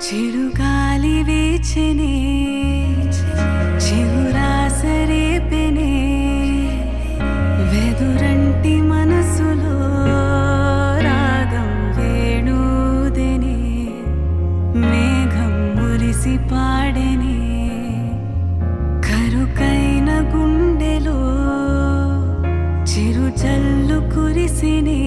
చిరుగాలి వీచెనే చిగురాసరేపెనే వెదురంటి మనసులో రాగం వేణూదెనే మేఘం మురిసి పాడెనే కరుకైన గుండెలో చిరు జల్లు కురిసినే